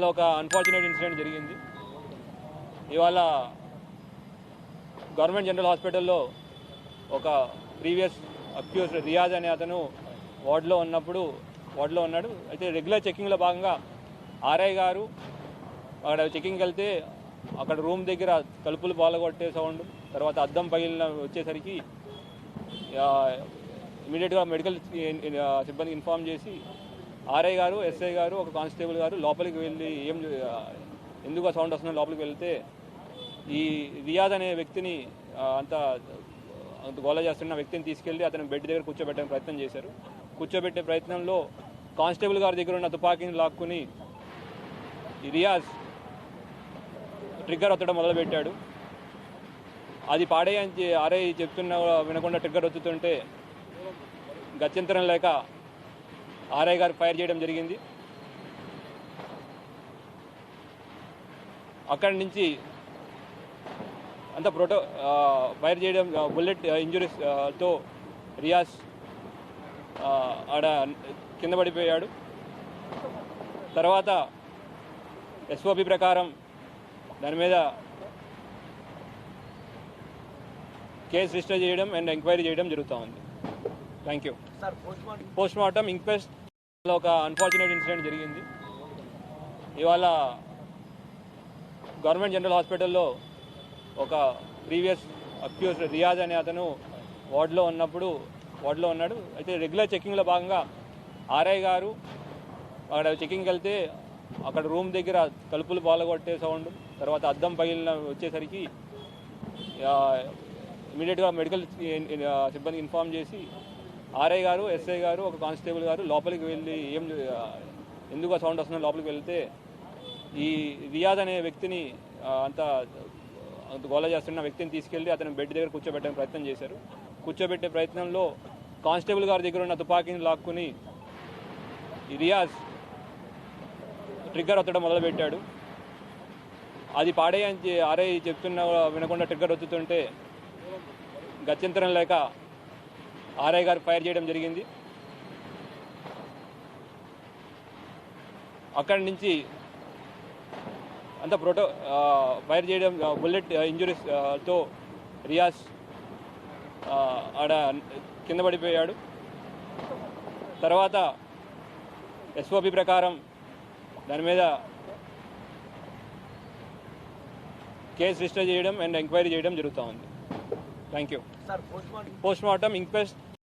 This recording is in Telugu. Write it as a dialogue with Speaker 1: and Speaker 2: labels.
Speaker 1: ఒక అన్ఫార్చునేట్ ఇన్సిడెంట్ జరిగింది. ఇవాళ గవర్నమెంట్ జనరల్ హాస్పిటల్లో ఒక ప్రీవియస్ అక్యూజ్ రియాజ్ అనే అతను వార్డులో ఉన్నాడు. అయితే రెగ్యులర్ చెకింగ్లో భాగంగా ఆర్ఐ గారు అక్కడ చెకింగ్కి వెళ్తే అక్కడ రూమ్ దగ్గర తలుపులు పాలగొట్టే సౌండ్, తర్వాత అద్దం పగిలిన వచ్చేసరికి ఇమీడియట్గా మెడికల్ సిబ్బందికి ఇన్ఫామ్ చేసి ఆర్ఐ గారు, ఎస్ఐ గారు, ఒక కానిస్టేబుల్ గారు లోపలికి వెళ్ళి ఎందుకు ఆ సౌండ్ వస్తుందో లోపలికి వెళ్తే ఈ రియాజ్ అనే వ్యక్తిని అంత గోల చేస్తున్న వ్యక్తిని తీసుకెళ్లి అతను బెడ్ దగ్గర కూర్చోబెట్టడానికి ప్రయత్నం చేశారు. కూర్చోబెట్టే ప్రయత్నంలో కానిస్టేబుల్ గారి దగ్గర ఉన్న తుపాకీని లాక్కుని ఈ రియాజ్ ట్రిగ్గర్ ఒత్తడం మొదలుపెట్టాడు. అది పాడేయని ఆర్ఐ చెప్తున్నా వినకుండా ట్రిగ్గర్ ఒత్తుతుంటే గత్యంతరం లేక ఆర్ఐ గారు ఫైర్ చేయడం జరిగింది. అక్కడి నుంచి అంత ఫైర్ చేయడం బుల్లెట్ ఇంజురీస్తో రియాజ్ ఆడ కింద పడిపోయాడు. తర్వాత ఎస్ఓపి ప్రకారం దాని మీద కేసు రిజిస్టర్ చేయడం అండ్ ఎంక్వైరీ చేయడం జరుగుతూ ఉంది. Thank you. పోస్ట్మార్టం ఇంక్వెస్ట్లో ఒక అన్ఫార్చునేట్ ఇన్సిడెంట్ జరిగింది. ఇవాళ గవర్నమెంట్ జనరల్ హాస్పిటల్లో ఒక ప్రీవియస్ అక్యూజ్ రియాజ్ అనే అతను వార్డులో ఉన్నాడు. అయితే రెగ్యులర్ చెకింగ్లో భాగంగా ఆర్ఐ గారు అక్కడ చెకింగ్కి వెళ్తే అక్కడ రూమ్ దగ్గర తలుపులు పాలగొట్టే సౌండ్, తర్వాత అద్దం పగిలిన వచ్చేసరికి ఇమీడియట్గా మెడికల్ సిబ్బందికి ఇన్ఫామ్ చేసి ఆర్ఐ గారు, ఎస్ఐ గారు, ఒక కానిస్టేబుల్ గారు లోపలికి వెళ్ళి ఎందుకు ఆ సౌండ్ వస్తుందో లోపలికి వెళ్తే ఈ రియాజ్ అనే వ్యక్తిని అంత గోల చేస్తున్న వ్యక్తిని తీసుకెళ్లి అతను బెడ్ దగ్గర కూర్చోబెట్టడానికి ప్రయత్నం చేశారు. కూర్చోబెట్టే ప్రయత్నంలో కానిస్టేబుల్ గారి దగ్గర ఉన్న తుపాకీని లాక్కుని ఈ రియాజ్ ట్రిగ్గర్ ఒత్తడం మొదలుపెట్టాడు. అది పాడేయని ఆర్ఐ చెప్తున్నా వినకుండా ట్రిగ్గర్ ఒత్తుతుంటే గత్యంతరం లేక ఆర్ఐ గారు ఫైర్ చేయడం జరిగింది. అక్కడి నుంచి అంత ఫైర్ చేయడం బుల్లెట్ ఇంజురీస్తో రియాజ్ ఆడ కింద పడిపోయాడు. తర్వాత ఎస్ఓపి ప్రకారం దాని మీద కేసు రిజిస్టర్ చేయడం అండ్ ఎంక్వైరీ చేయడం జరుగుతూ ఉంది. Thank you. Postmortem inquest